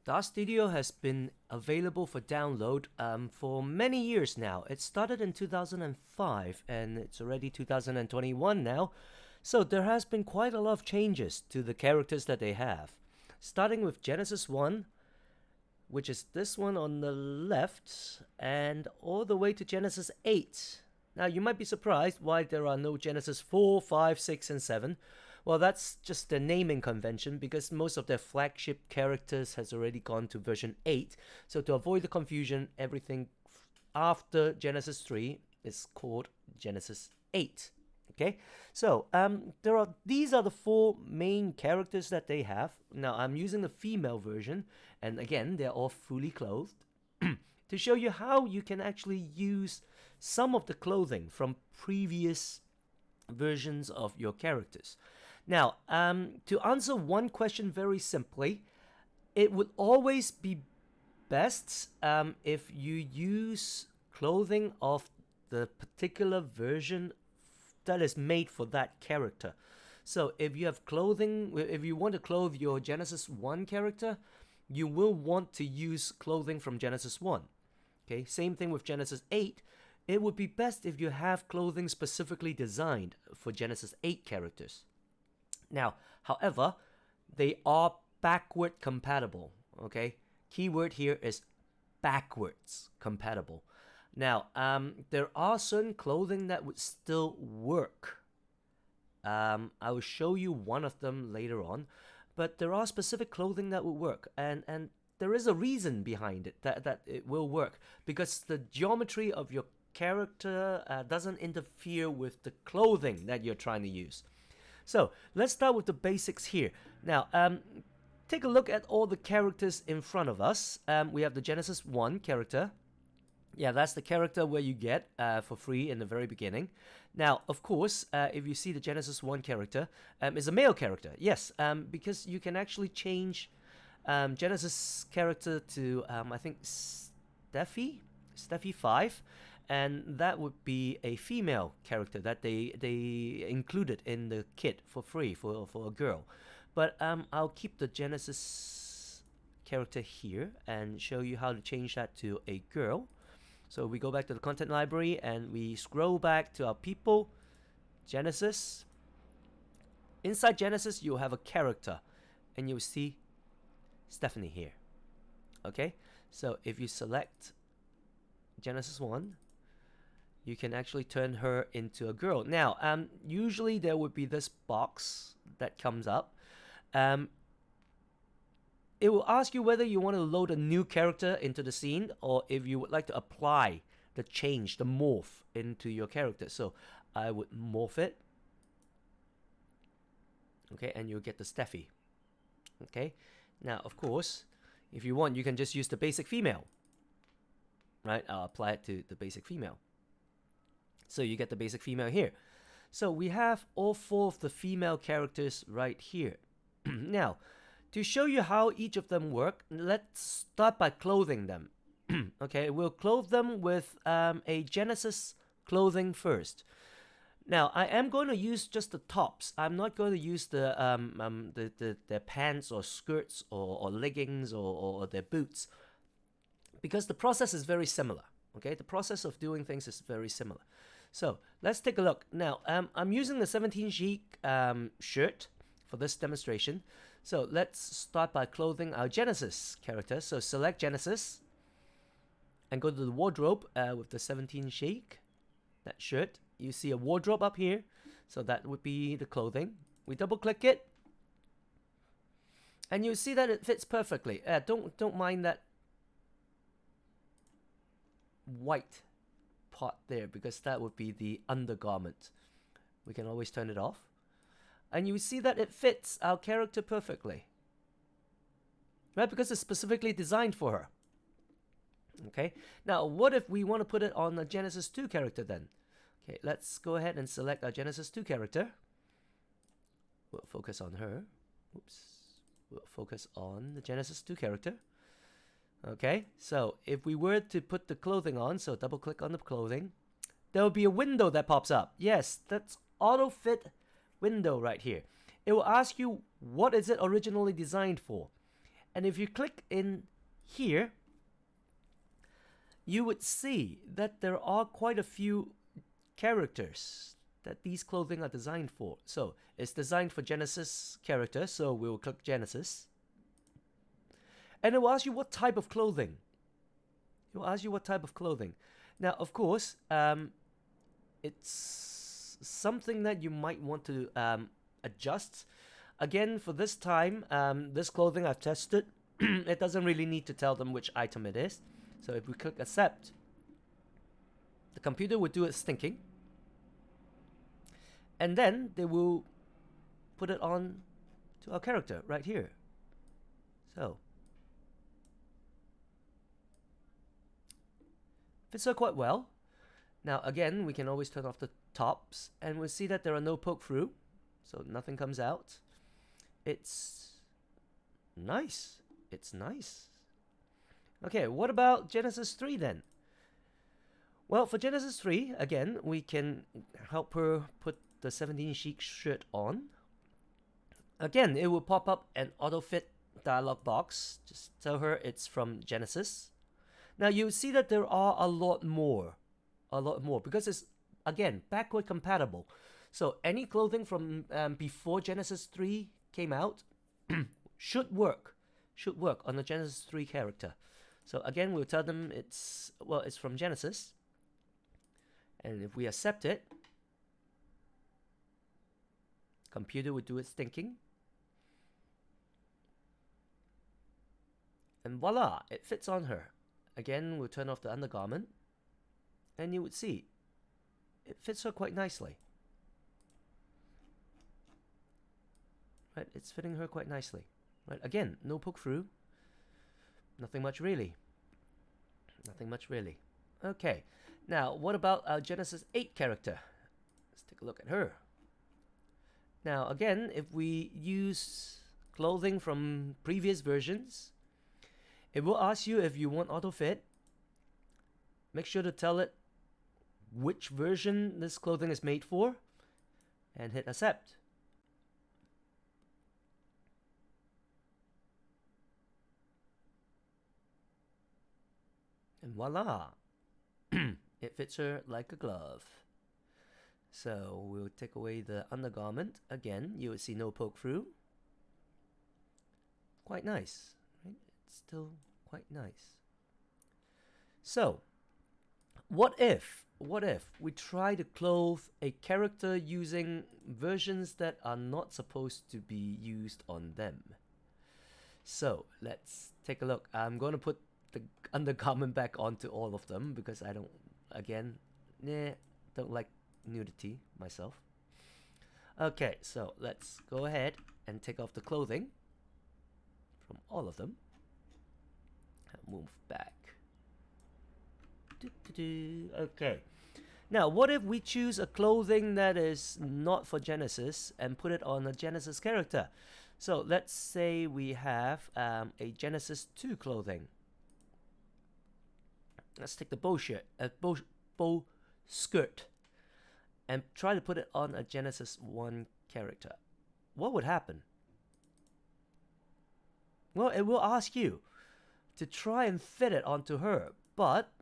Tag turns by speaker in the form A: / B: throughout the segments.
A: Dart Studio has been available for download for many years now. It started in 2005 and it's already 2021 now. So there has been quite a lot of changes to the characters that they have. Starting with Genesis 1, which is this one on the left, and all the way to Genesis 8. Now you might be surprised why there are no Genesis 4, 5, 6, and 7. Well, that's just the naming convention because most of their flagship characters has already gone to version 8. So to avoid the confusion, everything after Genesis 3 is called Genesis 8. Okay, so these are the four main characters that they have. Now I'm using the female version, and again they're all fully clothed to show you how you can actually use some of the clothing from previous versions of your characters. Now, to answer one question very simply, it would always be best if you use clothing of the particular version that is made for that character. So if you have clothing, if you want to clothe your Genesis 1 character, you will want to use clothing from Genesis 1. Okay, same thing with Genesis 8. It would be best if you have clothing specifically designed for Genesis 8 characters. Now, however, they are backward compatible. Okay, keyword here is backwards compatible. Now, there are certain clothing that would still work. I will show you one of them later on, but there are specific clothing that will work, and there is a reason behind it that it will work, because the geometry of your character doesn't interfere with the clothing that you're trying to use. So let's start with the basics here. Now, take a look at all the characters in front of us. We have the Genesis 1 character. Yeah, that's the character where you get for free in the very beginning. Now, of course, if you see the Genesis 1 character, is a male character. Yes, because you can actually change Genesis character to, I think, Steffi 5, and that would be a female character that they included in the kit for free for a girl. But I'll keep the Genesis character here and show you how to change that to a girl. So we go back to the content library and we scroll back to our people, Genesis. Inside Genesis, you'll have a character and you'll see Stephanie here. Okay, so if you select Genesis 1, you can actually turn her into a girl. Now, usually there would be this box that comes up. It will ask you whether you want to load a new character into the scene or if you would like to apply the change, the morph into your character. So I would morph it. Okay, and you'll get the Steffi. Okay, now of course, if you want, you can just use the basic female. Right, I'll apply it to the basic female. So you get the basic female here. So we have all four of the female characters right here. Now, to show you how each of them work, let's start by clothing them. Okay, we'll clothe them with a Genesis clothing first. Now, I am going to use just the tops. I'm not going to use their pants or skirts or leggings or their boots, because the process is very similar. Okay, the process of doing things is very similar. So let's take a look. Now, I'm using the 17 chic shirt for this demonstration. So let's start by clothing our Genesis character. So select Genesis and go to the wardrobe with the 17 chic, that shirt. You see a wardrobe up here, so that would be the clothing. We double click it and you see that it fits perfectly. Don't mind that white part there, because that would be the undergarment. We can always turn it off. And you see that it fits our character perfectly. Right? Because it's specifically designed for her. Okay. Now, what if we want to put it on a Genesis 2 character then? Okay, let's go ahead and select our Genesis 2 character. We'll focus on her. Oops. We'll focus on the Genesis 2 character. Okay, so if we were to put the clothing on, so double click on the clothing, there will be a window that pops up. Yes, that's auto fit window right here. It will ask you what is it originally designed for. And if you click in here, you would see that there are quite a few characters that these clothing are designed for. So it's designed for Genesis characters, so we'll click Genesis. And it will ask you what type of clothing. It will ask you what type of clothing. Now, of course, it's something that you might want to adjust. Again, for this time, this clothing I've tested, it doesn't really need to tell them which item it is. So if we click accept, the computer will do its thinking. And then they will put it on to our character right here. So fits her quite well. Now again, we can always turn off the tops and we'll see that there are no poke through, so nothing comes out. It's nice. It's nice. Okay, what about Genesis 3 then? Well, for Genesis 3, again, we can help her put the 17 chic shirt on. Again, it will pop up an auto-fit dialog box. Just tell her it's from Genesis. Now you see that there are a lot more, because it's, again, backward compatible. So any clothing from before Genesis 3 came out should work on the Genesis 3 character. So again, we'll tell them it's from Genesis. And if we accept it, computer would do its thinking. And voila, it fits on her. Again, we'll turn off the undergarment. And you would see, it fits her quite nicely. Right, it's fitting her quite nicely. Right, again, no poke through. Nothing much really. Nothing much really. Okay, now what about our Genesis 8 character? Let's take a look at her. Now again, if we use clothing from previous versions, it will ask you if you want auto fit. Make sure to tell it which version this clothing is made for and hit accept. And voila, it fits her like a glove. So we'll take away the undergarment. Again, you will see no poke through. Quite nice, right? It's still quite nice. So, what if we try to clothe a character using versions that are not supposed to be used on them? So, let's take a look. I'm going to put the undergarment back onto all of them because I don't like nudity myself. Okay, so let's go ahead and take off the clothing from all of them. Move back. Okay. Now, what if we choose a clothing that is not for Genesis and put it on a Genesis character? So let's say we have a Genesis 2 clothing. Let's take the bow skirt and try to put it on a Genesis 1 character. What would happen? Well, it will ask you to try and fit it onto her, but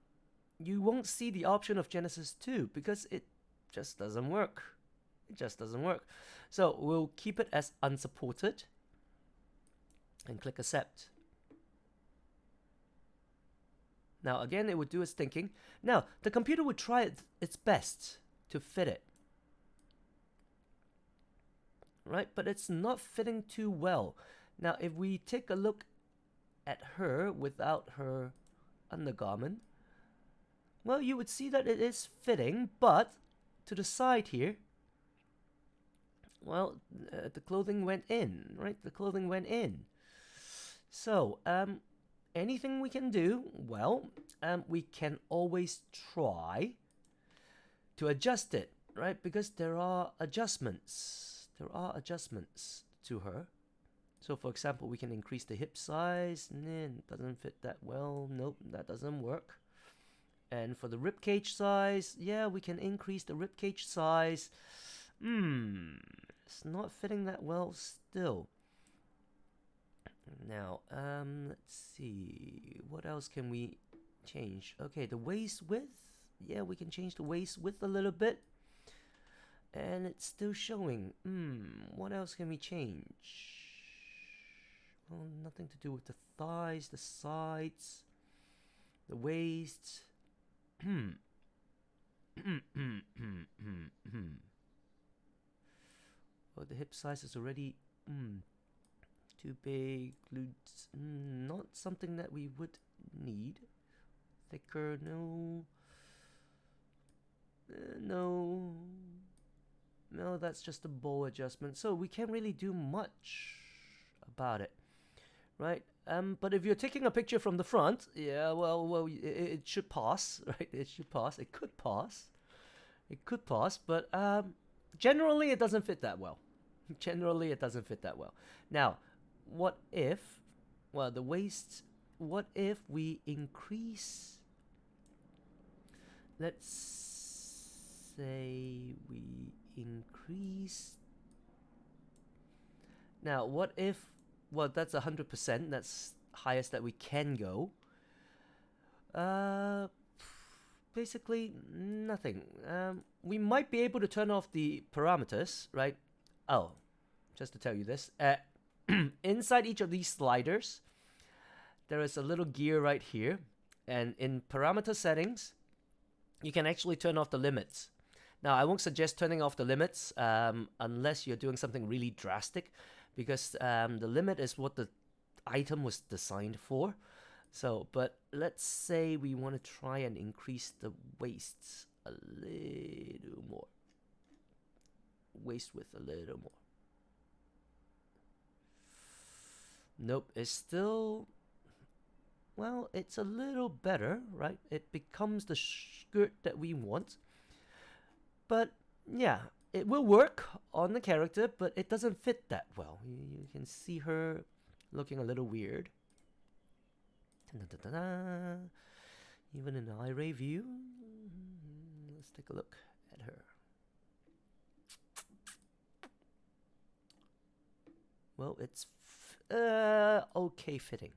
A: you won't see the option of Genesis 2 because it just doesn't work. It just doesn't work. So we'll keep it as unsupported and click accept. Now again, it would do its thinking. Now the computer would try its best to fit it. Right, but it's not fitting too well. Now if we take a look at her without her undergarment, well, you would see that it is fitting, but to the side here, well, the clothing went in, right? The clothing went in. So, anything we can do? Well, we can always try to adjust it, right? Because there are adjustments. There are adjustments to her. So, for example, we can increase the hip size. Doesn't fit that well. Nope, that doesn't work. And for the ribcage size, yeah, we can increase the ribcage size. It's not fitting that well still. Now, let's see. What else can we change? Okay, the waist width. Yeah, we can change the waist width a little bit. And it's still showing. What else can we change? Well, nothing to do with the thighs, the sides, the waist. Oh, the hip size is already too big. Glutes, not something that we would need. Thicker, no. No, that's just a bow adjustment. So we can't really do much about it, right? But if you're taking a picture from the front, yeah, well, it should pass, right? It should pass. It could pass. It could pass, but generally it doesn't fit that well. Generally, it doesn't fit that well. Now, what if, well, the waist, what if we increase, let's say we increase, now, what if, well, that's 100%, that's highest that we can go. Basically, nothing. We might be able to turn off the parameters, right? Oh, just to tell you this, inside each of these sliders, there is a little gear right here, and in parameter settings, you can actually turn off the limits. Now, I won't suggest turning off the limits unless you're doing something really drastic, because the limit is what the item was designed for. So, but let's say we want to try and increase the waists a little more. Waist width a little more. Nope, it's still, well, it's a little better, right? It becomes the skirt that we want. But yeah, it will work on the character, but it doesn't fit that well. You can see her looking a little weird. Even in the iRay view, let's take a look at her. Well, it's okay fitting.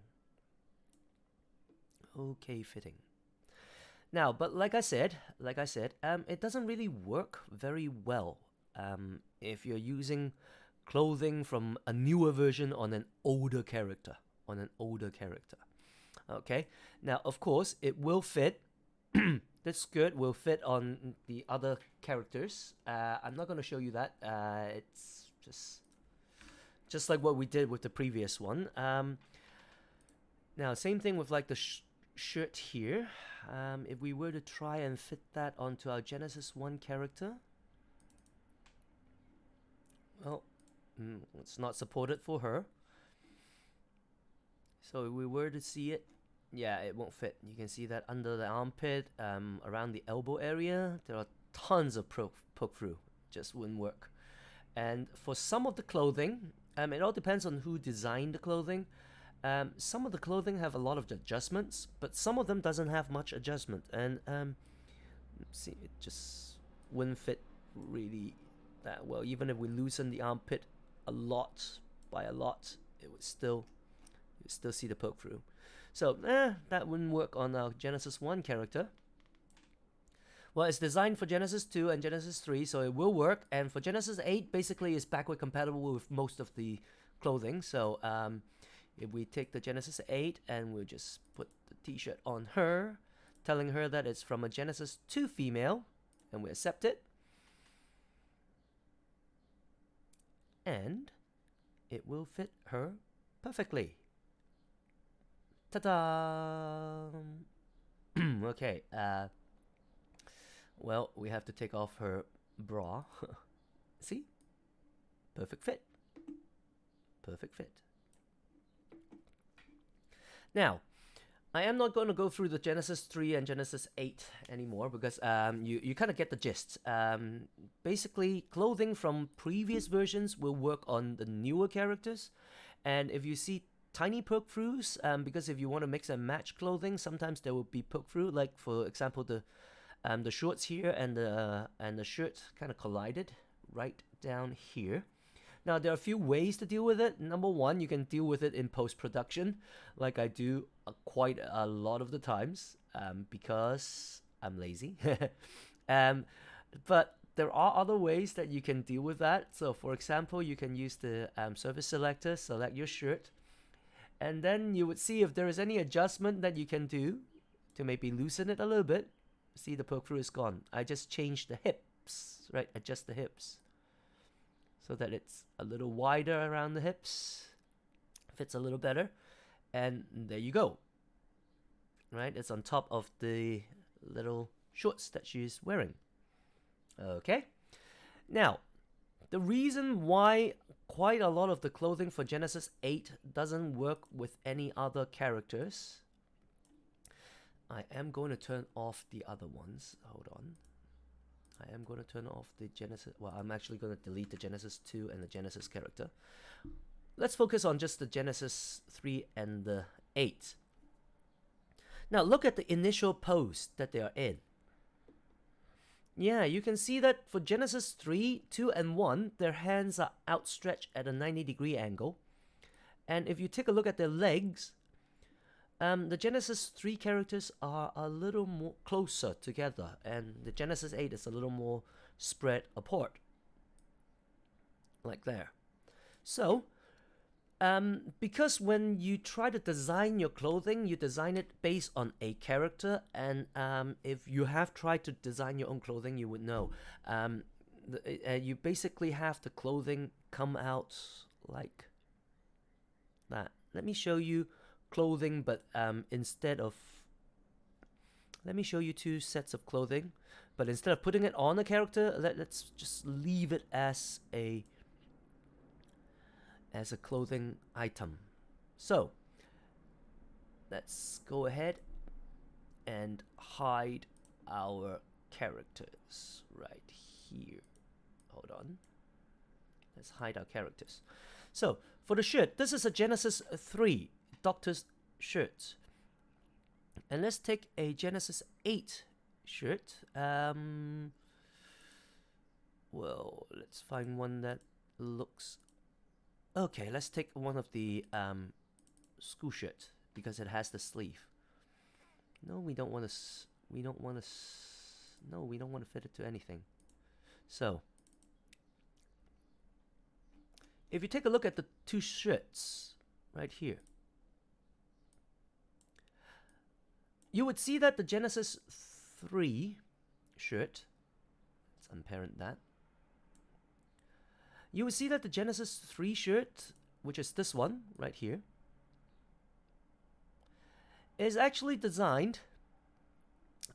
A: Okay fitting. Now, but like I said, it doesn't really work very well if you're using clothing from a newer version on an older character. Okay. Now, of course, it will fit. This skirt will fit on the other characters. I'm not going to show you that. It's just like what we did with the previous one. Now, same thing with like the shirt here. If we were to try and fit that onto our Genesis 1 character, well, it's not supported for her. So if we were to see it, yeah, it won't fit. You can see that under the armpit, around the elbow area, there are tons of poke through. Just wouldn't work. And for some of the clothing, it all depends on who designed the clothing. Some of the clothing have a lot of adjustments, but some of them doesn't have much adjustment. And see, it just wouldn't fit really that well. Even if we loosen the armpit a lot, it would still, you still see the poke through. So, that wouldn't work on our Genesis 1 character. Well, it's designed for Genesis 2 and Genesis 3, so it will work. And for Genesis 8, basically, it's backward compatible with most of the clothing. So, if we take the Genesis 8 and we'll just put the t-shirt on her, telling her that it's from a Genesis 2 female, and we accept it. And it will fit her perfectly. Ta-da! Okay, well, we have to take off her bra. See? Perfect fit. Perfect fit. Now, I am not going to go through the Genesis 3 and Genesis 8 anymore because you kind of get the gist. Basically, clothing from previous versions will work on the newer characters. And if you see tiny poke-throughs, because if you want to mix and match clothing, sometimes there will be poke-through. Like, for example, the shorts here and the shirt kind of collided right down here. Now, there are a few ways to deal with it. Number one, you can deal with it in post-production, like I do quite a lot of the times, because I'm lazy. um, but there are other ways that you can deal with that. So, for example, you can use the surface selector, select your shirt, and then you would see if there is any adjustment that you can do to maybe loosen it a little bit. See, the poke through is gone. I just changed the hips, right? Adjust the hips so that it's a little wider around the hips, fits a little better, and there you go. Right? It's on top of the little shorts that she's wearing. Okay? Now, the reason why quite a lot of the clothing for Genesis 8 doesn't work with any other characters, I am going to turn off the other ones. Hold on. I am going to turn off the Genesis. Well, I'm actually going to delete the Genesis 2 and the Genesis character. Let's focus on just the Genesis 3 and the 8. Now, look at the initial pose that they are in. Yeah, you can see that for Genesis 3, 2, and 1, their hands are outstretched at a 90-degree angle. And if you take a look at their legs, the Genesis 3 characters are a little more closer together, and the Genesis 8 is a little more spread apart. Like there. So, because when you try to design your clothing, you design it based on a character, and if you have tried to design your own clothing, you would know. You basically have the clothing come out like that. Let me show you clothing, but instead of... Let me show you two sets of clothing, but instead of putting it on a character, let's just leave it as a clothing item. So, let's go ahead and hide our characters right here. Hold on. Let's hide our characters. So, for the shirt, this is a Genesis 3 Doctor's shirt. And let's take a Genesis 8 shirt. Well, let's find one that looks... Okay, let's take one of the school shirt because it has the sleeve. No, we don't want to. No, we don't want to fit it to anything. So, if you take a look at the two shirts right here, you would see that the Genesis 3 shirt. Let's unparent that. You will see that the Genesis 3 shirt, which is this one right here, is actually designed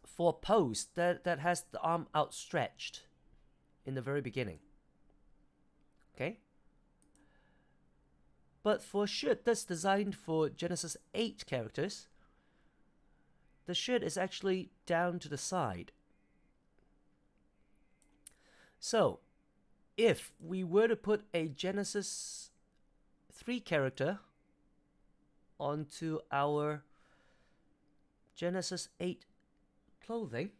A: for a pose that has the arm outstretched in the very beginning. Okay? But for a shirt that's designed for Genesis 8 characters, the shirt is actually down to the side. So, if we were to put a Genesis 3 character onto our Genesis 8 clothing,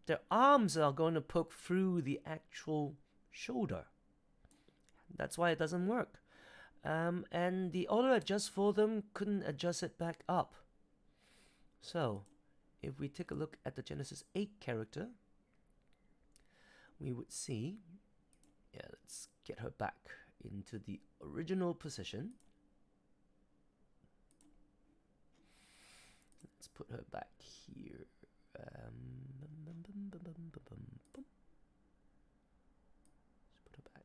A: their arms are going to poke through the actual shoulder. That's why it doesn't work. And the auto adjust for them couldn't adjust it back up. So, if we take a look at the Genesis 8 character, we would see... Yeah, let's get her back into the original position. Let's put her back here. Let's put her back.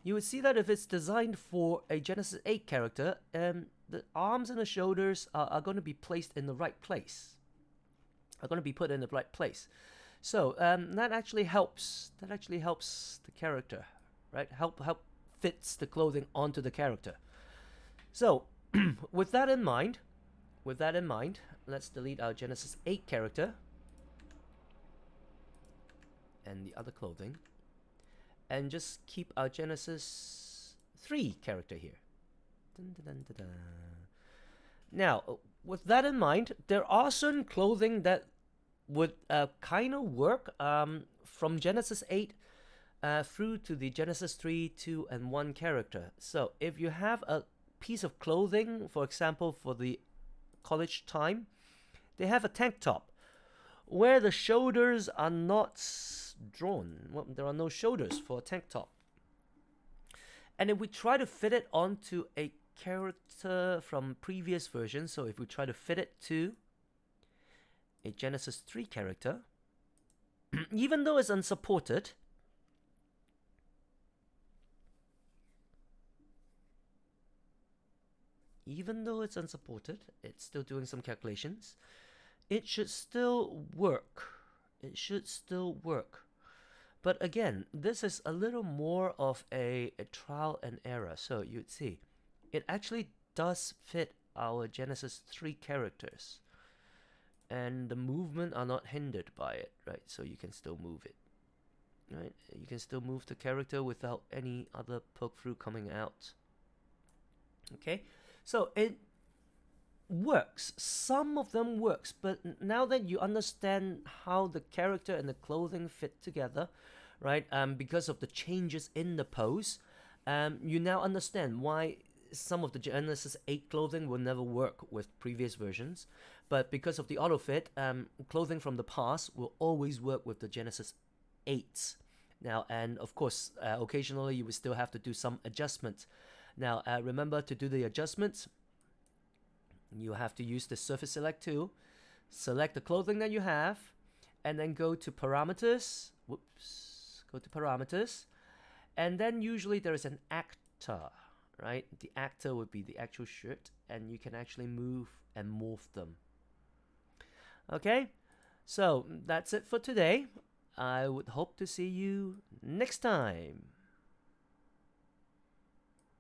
A: You would see that if it's designed for a Genesis 8 character, the arms and the shoulders are going to be placed in the right place. Are going to be put in the right place. So that actually helps. That actually helps the character, right? Help fits the clothing onto the character. So, with that in mind, let's delete our Genesis 8 character and the other clothing, and just keep our Genesis 3 character here. Dun, dun, dun, dun, dun. Now, with that in mind, there are certain clothing that would kind of work from Genesis 8 through to the Genesis 3, 2, and 1 character. So if you have a piece of clothing, for example, for the college time, they have a tank top where the shoulders are not drawn. Well, there are no shoulders for a tank top. And if we try to fit it onto a character from previous versions, so if we try to fit it to a Genesis 3 character, even though it's unsupported, it's still doing some calculations. It should still work. But again, this is a little more of a trial and error. So you'd see, it actually does fit our Genesis 3 characters. And the movement are not hindered by it, right? So you can still move it, right? You can still move the character without any other poke through coming out. Okay, so it works. Some of them works, but now that you understand how the character and the clothing fit together, right? Because of the changes in the pose, you now understand why some of the Genesis 8 clothing will never work with previous versions, but because of the auto fit, clothing from the past will always work with the Genesis 8s. Now, and of course, occasionally you will still have to do some adjustments. Now, remember to do the adjustments, you have to use the surface select tool, select the clothing that you have, and then go to parameters. Go to parameters, and then usually there is an actor, right? The actor would be the actual shirt, and you can actually move and morph them. Okay, so that's it for today. I would hope to see you next time.